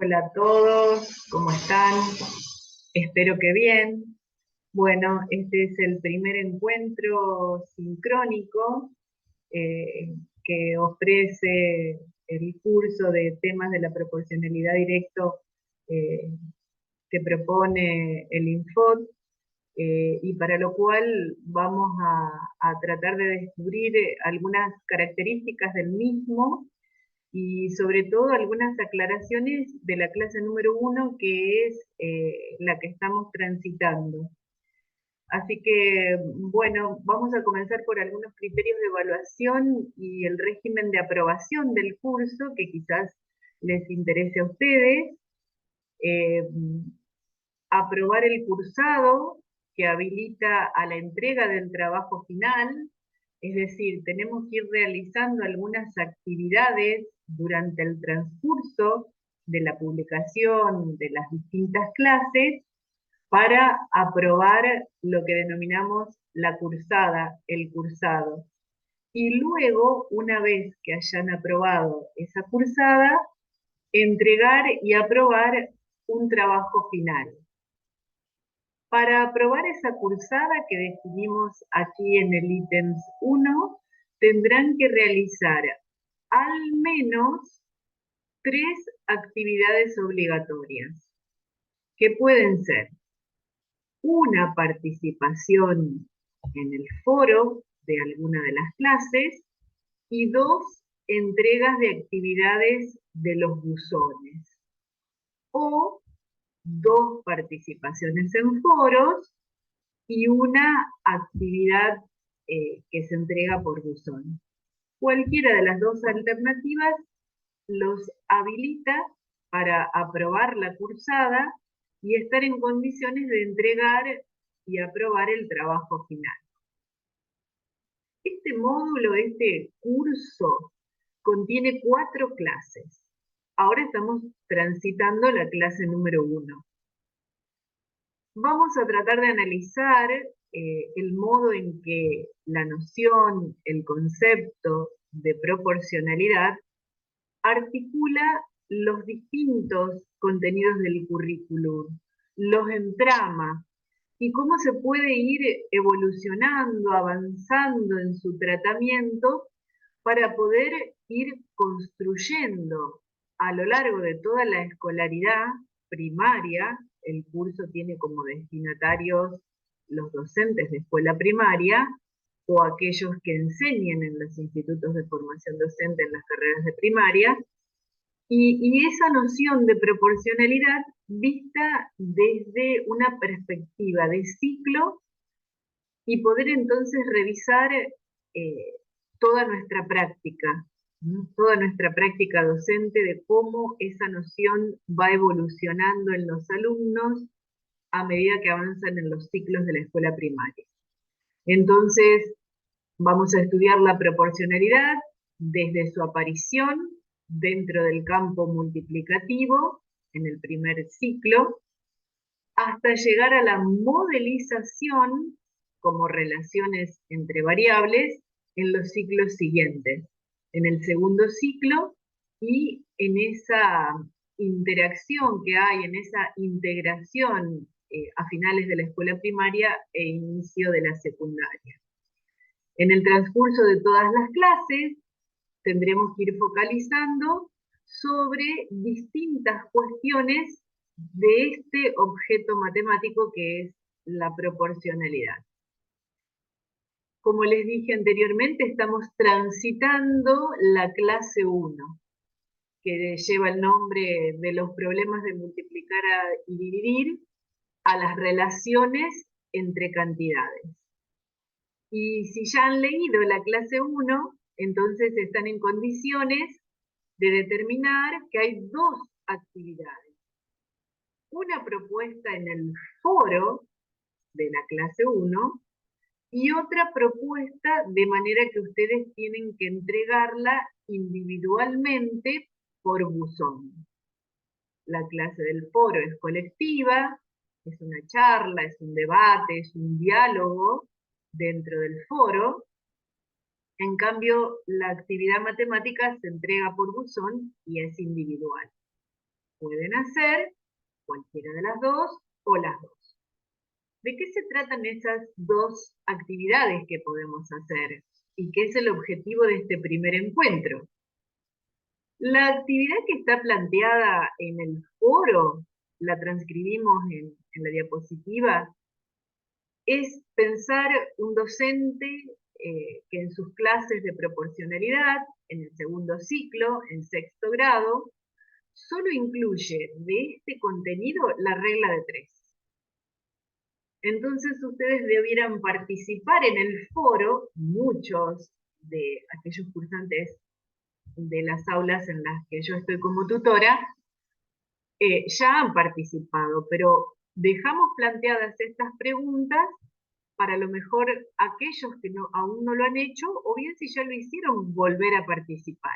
Hola a todos, ¿cómo están? Espero que bien. Bueno, este es el primer encuentro sincrónico que ofrece el curso de temas de la proporcionalidad directo eh, que propone el Infod, y para lo cual vamos a tratar de descubrir algunas características del mismo y sobre todo algunas aclaraciones de la clase número 1, que es la que estamos transitando. Así que, bueno, vamos a comenzar por algunos criterios de evaluación y el régimen de aprobación del curso que quizás les interese a ustedes. Eh, Aprobar el cursado que habilita a la entrega del trabajo final, es decir, tenemos que ir realizando algunas actividades durante el transcurso de la publicación de las distintas clases para aprobar lo que denominamos la cursada, el cursado. Y luego, una vez que hayan aprobado esa cursada, entregar y aprobar un trabajo final. Para aprobar esa cursada que definimos aquí en el ítems 1, tendrán que realizar al menos 3 actividades obligatorias, que pueden ser una participación en el foro de alguna de las clases y 2 entregas de actividades de los buzones, o 2 participaciones en foros y una actividad que se entrega por buzón. Cualquiera de las dos alternativas los habilita para aprobar la cursada y estar en condiciones de entregar y aprobar el trabajo final. Este módulo, este curso, contiene 4 clases. Ahora estamos transitando la clase número 1. Vamos a tratar de analizar el modo en que la noción, el concepto de proporcionalidad articula los distintos contenidos del currículum, los entrama y cómo se puede ir evolucionando, avanzando en su tratamiento para poder ir construyendo a lo largo de toda la escolaridad primaria. El curso tiene como destinatarios los docentes de escuela primaria o aquellos que enseñen en los institutos de formación docente en las carreras de primaria, y esa noción de proporcionalidad vista desde una perspectiva de ciclo y poder entonces revisar eh, toda nuestra práctica, ¿no? Toda nuestra práctica docente de cómo esa noción va evolucionando en los alumnos a medida que avanzan en los ciclos de la escuela primaria. Entonces, vamos a estudiar la proporcionalidad desde su aparición dentro del campo multiplicativo en el primer ciclo, hasta llegar a la modelización como relaciones entre variables en los ciclos siguientes, en el segundo ciclo y en esa interacción que hay, en esa integración a finales de la escuela primaria e inicio de la secundaria. En el transcurso de todas las clases tendremos que ir focalizando sobre distintas cuestiones de este objeto matemático que es la proporcionalidad. Como les dije anteriormente, estamos transitando la clase 1, que lleva el nombre de los problemas de multiplicar y dividir a las relaciones entre cantidades. Y si ya han leído la clase 1, entonces están en condiciones de determinar que hay 2 actividades. Una propuesta en el foro de la clase 1 y otra propuesta de manera que ustedes tienen que entregarla individualmente por buzón. La clase del foro es colectiva, es una charla, es un debate, es un diálogo dentro del foro. En cambio, la actividad matemática se entrega por buzón y es individual. Pueden hacer cualquiera de las dos o las dos. ¿De qué se tratan esas dos actividades que podemos hacer? ¿Y qué es el objetivo de este primer encuentro? La actividad que está planteada en el foro, la transcribimos en la diapositiva, es pensar un docente que en sus clases de proporcionalidad, en el segundo ciclo, en sexto grado, solo incluye de este contenido la regla de 3. Entonces ustedes debieran participar en el foro, muchos de aquellos cursantes de las aulas en las que yo estoy como tutora, ya han participado, pero dejamos planteadas estas preguntas para lo mejor aquellos que aún no lo han hecho, o bien si ya lo hicieron, volver a participar.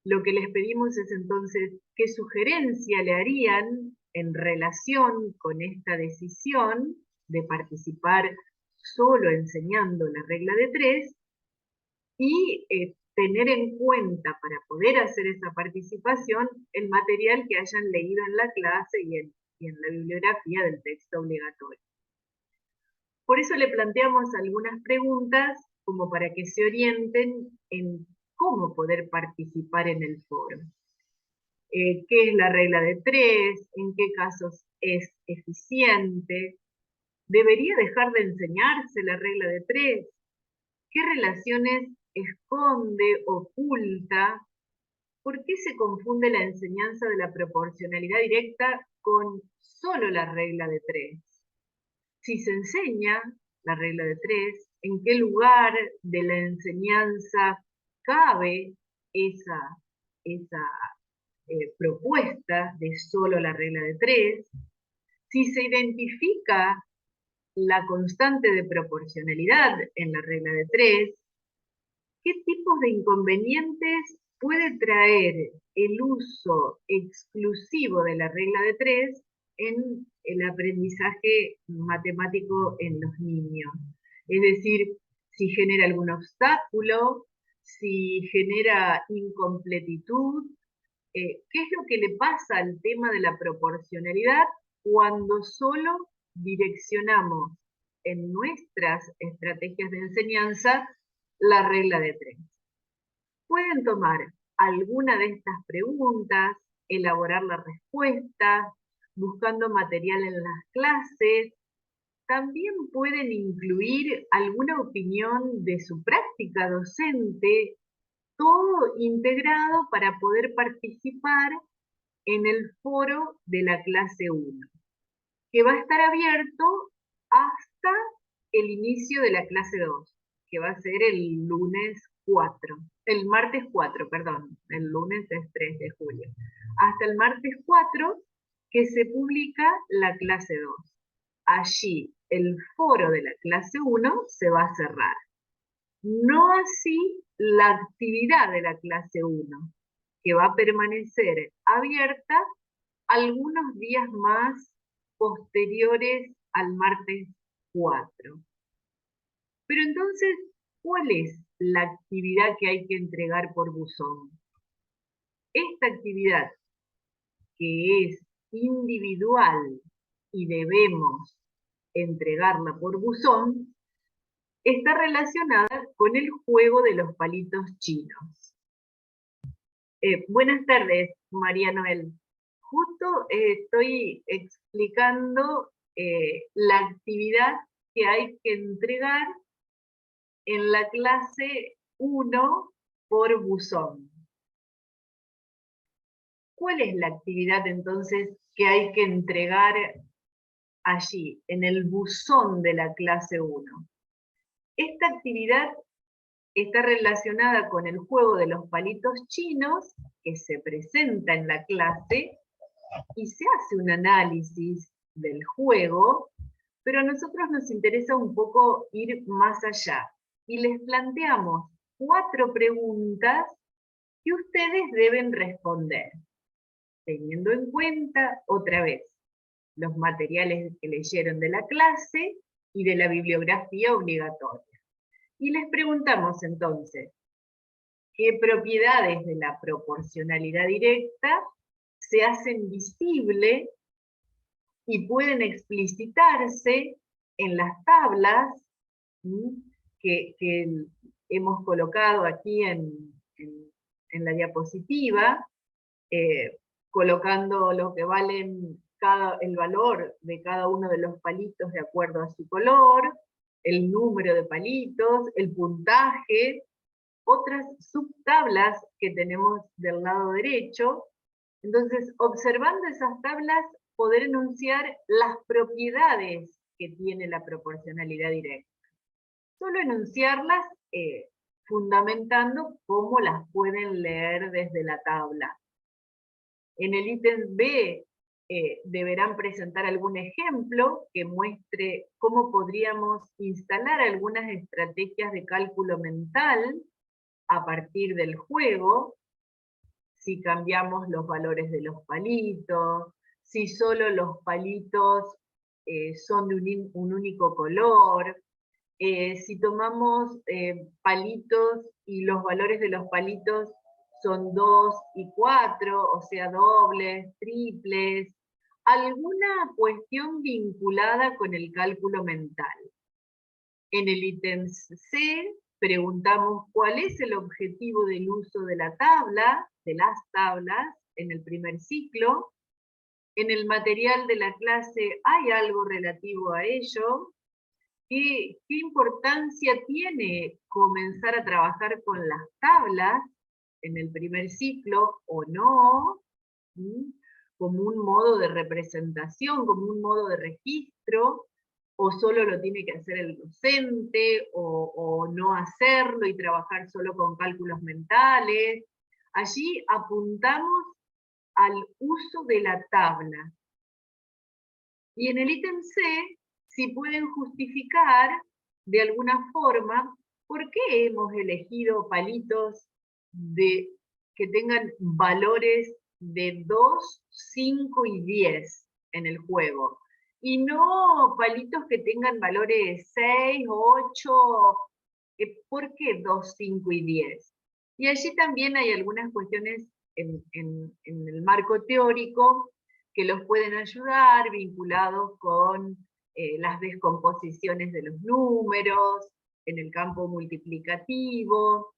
Lo que les pedimos es entonces qué sugerencia le harían en relación con esta decisión de participar solo enseñando la regla de 3 y tener en cuenta para poder hacer esa participación el material que hayan leído en la clase y en la bibliografía del texto obligatorio. Por eso le planteamos algunas preguntas como para que se orienten en cómo poder participar en el foro. ¿Qué es la regla de 3? ¿En qué casos es eficiente? ¿Debería dejar de enseñarse la regla de 3? ¿Qué relaciones esconde, oculta? ¿Por qué se confunde la enseñanza de la proporcionalidad directa con solo la regla de 3? Si se enseña la regla de 3, ¿en qué lugar de la enseñanza cabe esa propuesta de solo la regla de 3? Si se identifica la constante de proporcionalidad en la regla de 3, ¿qué tipos de inconvenientes puede traer el uso exclusivo de la regla de 3 en el aprendizaje matemático en los niños? Es decir, si genera algún obstáculo, si genera incompletitud, ¿qué es lo que le pasa al tema de la proporcionalidad cuando solo direccionamos en nuestras estrategias de enseñanza la regla de 3? Pueden tomar alguna de estas preguntas, elaborar la respuesta, buscando material en las clases. También pueden incluir alguna opinión de su práctica docente, todo integrado para poder participar en el foro de la clase 1, que va a estar abierto hasta el inicio de la clase 2, que va a ser el martes 4, perdón, el lunes es 3 de julio, hasta el martes 4 que se publica la clase 2. Allí el foro de la clase 1 se va a cerrar. No así la actividad de la clase 1, que va a permanecer abierta algunos días más posteriores al martes 4. Pero entonces, ¿cuál es la actividad que hay que entregar por buzón? Esta actividad, que es individual y debemos entregarla por buzón, está relacionada con el juego de los palitos chinos. Buenas tardes, María Noel. Justo estoy explicando la actividad que hay que entregar en la clase 1 por buzón. ¿Cuál es la actividad entonces que hay que entregar allí, en el buzón de la clase 1? Esta actividad está relacionada con el juego de los palitos chinos, que se presenta en la clase, y se hace un análisis del juego, pero a nosotros nos interesa un poco ir más allá. Y les planteamos 4 preguntas que ustedes deben responder, teniendo en cuenta, otra vez, los materiales que leyeron de la clase y de la bibliografía obligatoria. Y les preguntamos entonces, ¿qué propiedades de la proporcionalidad directa se hacen visibles y pueden explicitarse en las tablas que hemos colocado aquí en la diapositiva, colocando lo que valen el valor de cada uno de los palitos de acuerdo a su color, el número de palitos, el puntaje, otras subtablas que tenemos del lado derecho. Entonces, observando esas tablas, poder enunciar las propiedades que tiene la proporcionalidad directa. Solo enunciarlas fundamentando cómo las pueden leer desde la tabla. En el ítem B deberán presentar algún ejemplo que muestre cómo podríamos instalar algunas estrategias de cálculo mental a partir del juego, si cambiamos los valores de los palitos, si solo los palitos son de un único color, si tomamos palitos y los valores de los palitos son 2 y 4, o sea, dobles, triples, alguna cuestión vinculada con el cálculo mental. En el ítem C preguntamos cuál es el objetivo del uso de la tabla, de las tablas, en el primer ciclo. En el material de la clase hay algo relativo a ello. ¿Qué importancia tiene comenzar a trabajar con las tablas en el primer ciclo o no? Como un modo de representación, como un modo de registro, o solo lo tiene que hacer el docente, o no hacerlo y trabajar solo con cálculos mentales. Allí apuntamos al uso de la tabla. Y en el ítem C, si pueden justificar de alguna forma por qué hemos elegido palitos que tengan valores de 2, 5 y 10 en el juego. Y no palitos que tengan valores 6, 8, ¿por qué 2, 5 y 10? Y allí también hay algunas cuestiones en el marco teórico que los pueden ayudar, vinculados con las descomposiciones de los números, en el campo multiplicativo,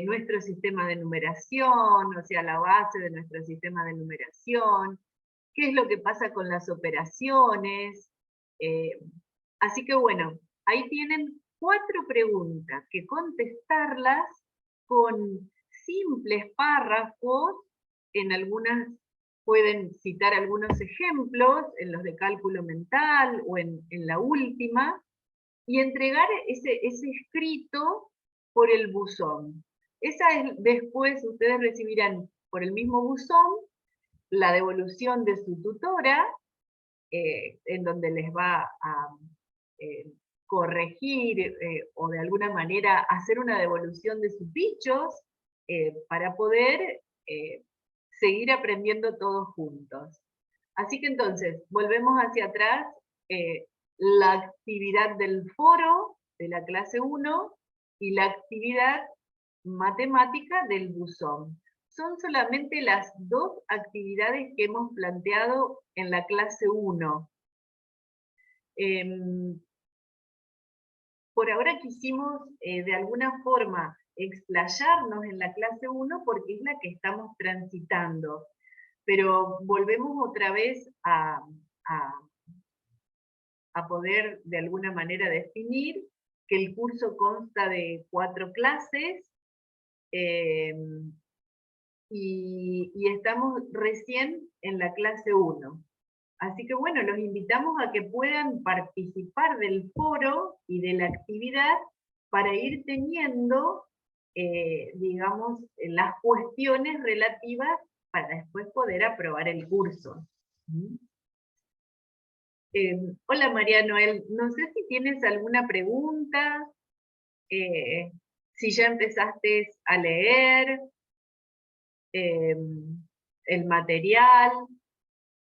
nuestro sistema de numeración, o sea, la base de nuestro sistema de numeración, qué es lo que pasa con las operaciones. Así que bueno, ahí tienen 4 preguntas que contestarlas con simples párrafos. En algunas pueden citar algunos ejemplos, en los de cálculo mental o en la última, y entregar ese escrito por el buzón. Después ustedes recibirán por el mismo buzón la devolución de su tutora, en donde les va a corregir o de alguna manera hacer una devolución de sus bichos para poder seguir aprendiendo todos juntos. Así que entonces, volvemos hacia atrás, la actividad del foro de la clase 1 y la actividad matemática del buzón. Son solamente las 2 actividades que hemos planteado en la clase 1. Por ahora quisimos de alguna forma explayarnos en la clase 1 porque es la que estamos transitando. Pero volvemos otra vez a poder de alguna manera definir que el curso consta de 4 clases, y estamos recién en la clase 1. Así que bueno, los invitamos a que puedan participar del foro y de la actividad para ir teniendo, digamos, las cuestiones relativas para después poder aprobar el curso. Hola María Noel, no sé si tienes alguna pregunta, si ya empezaste a leer el material,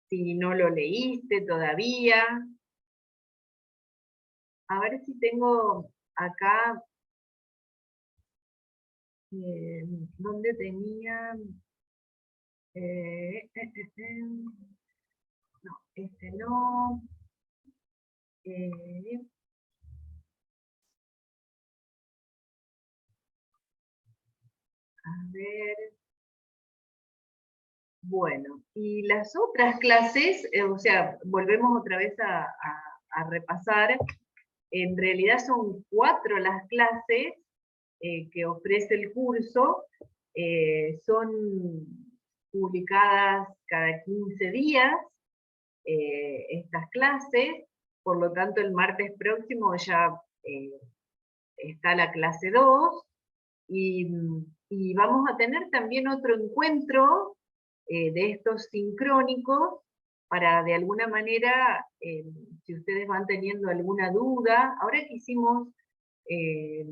si no lo leíste todavía. A ver si tengo acá, ¿dónde tenía? No, este no. Eh, a ver. Bueno, y las otras clases, o sea, volvemos otra vez a repasar. En realidad son 4 las clases que ofrece el curso. Son publicadas cada 15 días estas clases, por lo tanto el martes próximo ya está la clase 2 y vamos a tener también otro encuentro de estos sincrónicos para de alguna manera, si ustedes van teniendo alguna duda, ahora que hicimos eh,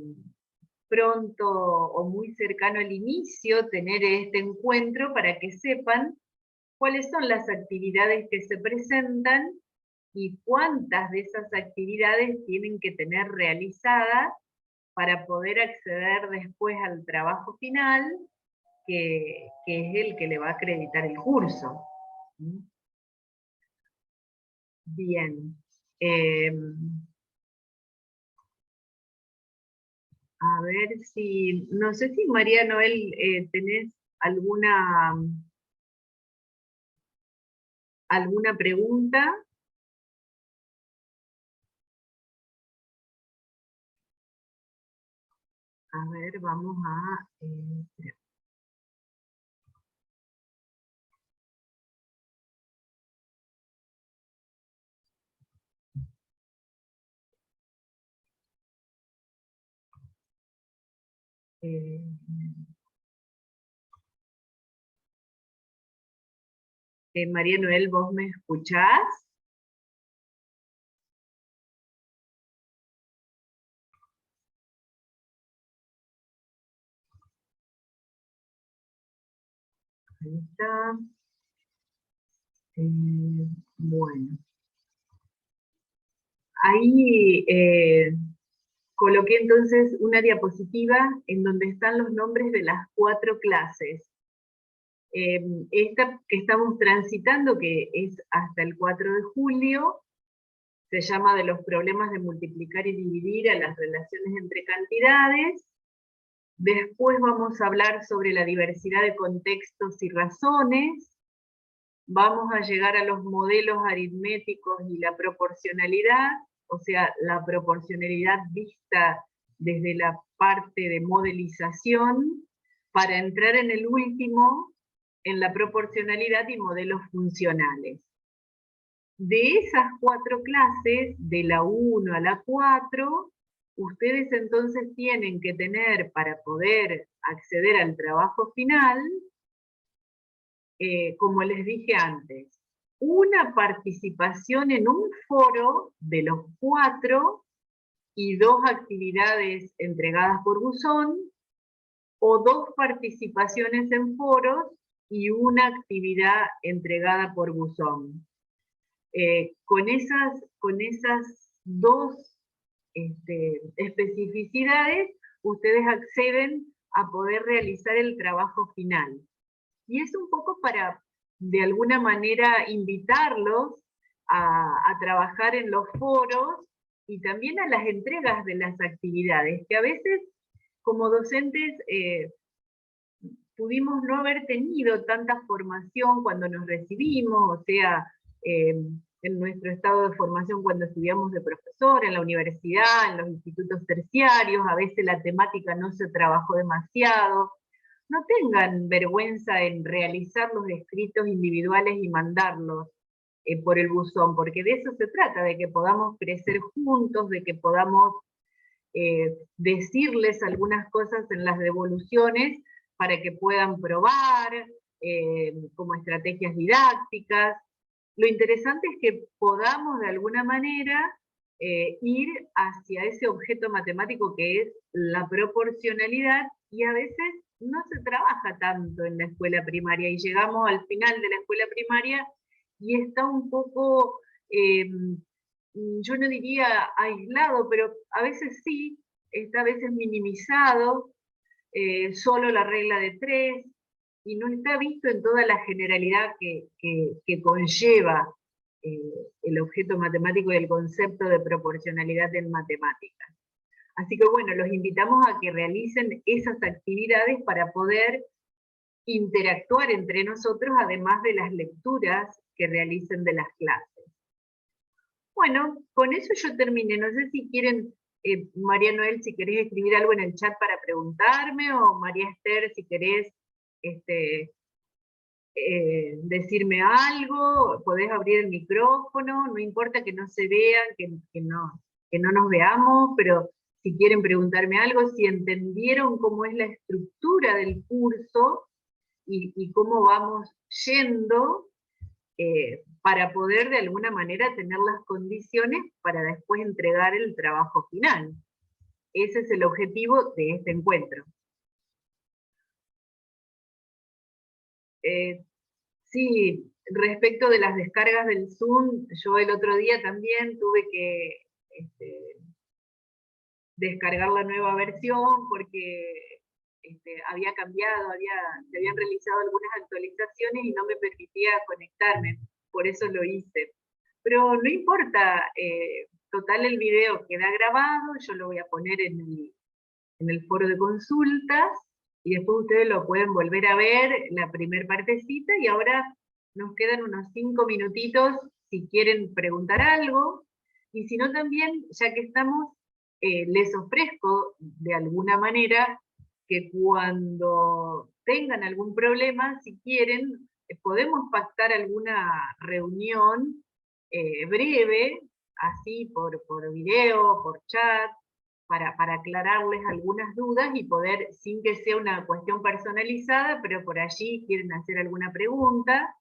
pronto o muy cercano al inicio, tener este encuentro para que sepan cuáles son las actividades que se presentan y cuántas de esas actividades tienen que tener realizadas para poder acceder después al trabajo final, que es el que le va a acreditar el curso. Bien. A ver si, no sé si María Noel tenés alguna pregunta. A ver, vamos a... eh, María Noel, ¿vos me escuchás? Ahí está. Bueno. Ahí coloqué entonces una diapositiva en donde están los nombres de las 4 clases. Esta que estamos transitando, que es hasta el 4 de julio, se llama de los problemas de multiplicar y dividir a las relaciones entre cantidades. Después vamos a hablar sobre la diversidad de contextos y razones. Vamos a llegar a los modelos aritméticos y la proporcionalidad, o sea, la proporcionalidad vista desde la parte de modelización, para entrar en el último, en la proporcionalidad y modelos funcionales. De esas 4 clases, de la 1 a la 4, ustedes entonces tienen que tener, para poder acceder al trabajo final, como les dije antes, una participación en un foro de los 4 y 2 actividades entregadas por buzón, o 2 participaciones en foros y una actividad entregada por buzón. Con esas 2 especificidades, ustedes acceden a poder realizar el trabajo final. Y es un poco para, de alguna manera, invitarlos a trabajar en los foros y también a las entregas de las actividades, que a veces como docentes pudimos no haber tenido tanta formación cuando nos recibimos, o sea, en nuestro estado de formación cuando estudiamos de profesor, en la universidad, en los institutos terciarios, a veces la temática no se trabajó demasiado. No tengan vergüenza en realizar los escritos individuales y mandarlos por el buzón, porque de eso se trata, de que podamos crecer juntos, de que podamos decirles algunas cosas en las devoluciones para que puedan probar como estrategias didácticas. Lo interesante es que podamos de alguna manera ir hacia ese objeto matemático que es la proporcionalidad, y a veces no se trabaja tanto en la escuela primaria y llegamos al final de la escuela primaria y está un poco, yo no diría aislado, pero a veces sí, está a veces minimizado, solo la regla de 3, y no está visto en toda la generalidad que conlleva el objeto matemático y el concepto de proporcionalidad en matemáticas. Así que bueno, los invitamos a que realicen esas actividades para poder interactuar entre nosotros, además de las lecturas que realicen de las clases. Bueno, con eso yo terminé. No sé si quieren, María Noel, si querés escribir algo en el chat para preguntarme, o María Esther, si querés decirme algo, podés abrir el micrófono, no importa que no se vean, que no nos veamos, pero si quieren preguntarme algo, si entendieron cómo es la estructura del curso y cómo vamos yendo, para poder de alguna manera tener las condiciones para después entregar el trabajo final. Ese es el objetivo de este encuentro. Sí, respecto de las descargas del Zoom, yo el otro día también tuve que descargar la nueva versión porque había cambiado, se habían realizado algunas actualizaciones y no me permitía conectarme, por eso lo hice. Pero no importa, total el video queda grabado, yo lo voy a poner en el foro de consultas, y después ustedes lo pueden volver a ver, la primer partecita, y ahora nos quedan unos 5 minutitos si quieren preguntar algo, y si no también, ya que estamos, les ofrezco de alguna manera que cuando tengan algún problema, si quieren, podemos pactar alguna reunión breve, así por video, por chat, para aclararles algunas dudas y poder, sin que sea una cuestión personalizada, pero por allí quieren hacer alguna pregunta,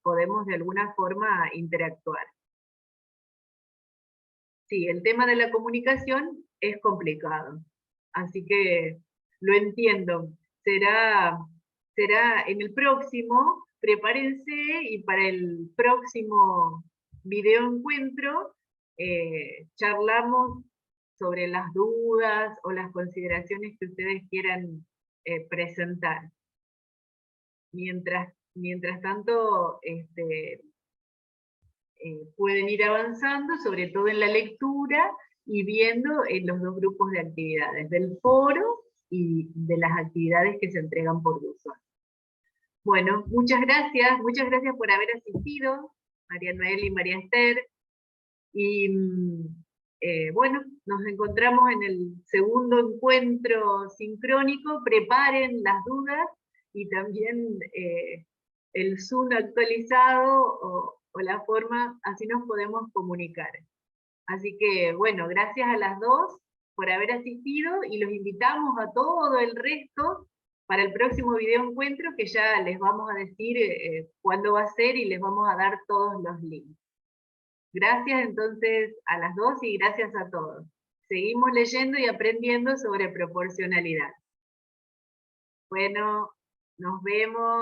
podemos de alguna forma interactuar. Sí, el tema de la comunicación es complicado, así que lo entiendo. Será en el próximo, prepárense, y para el próximo video encuentro charlamos sobre las dudas o las consideraciones que ustedes quieran presentar. Mientras tanto, pueden ir avanzando, sobre todo en la lectura, y viendo en los dos grupos de actividades, del foro y de las actividades que se entregan por uso. Bueno, muchas gracias por haber asistido, María Noel y María Esther, y bueno, nos encontramos en el segundo encuentro sincrónico. Preparen las dudas y también el Zoom actualizado o la forma, así nos podemos comunicar. Así que bueno, gracias a las dos por haber asistido, y los invitamos a todo el resto para el próximo video encuentro, que ya les vamos a decir cuándo va a ser y les vamos a dar todos los links. Gracias entonces a las dos y gracias a todos. Seguimos leyendo y aprendiendo sobre proporcionalidad. Bueno, nos vemos.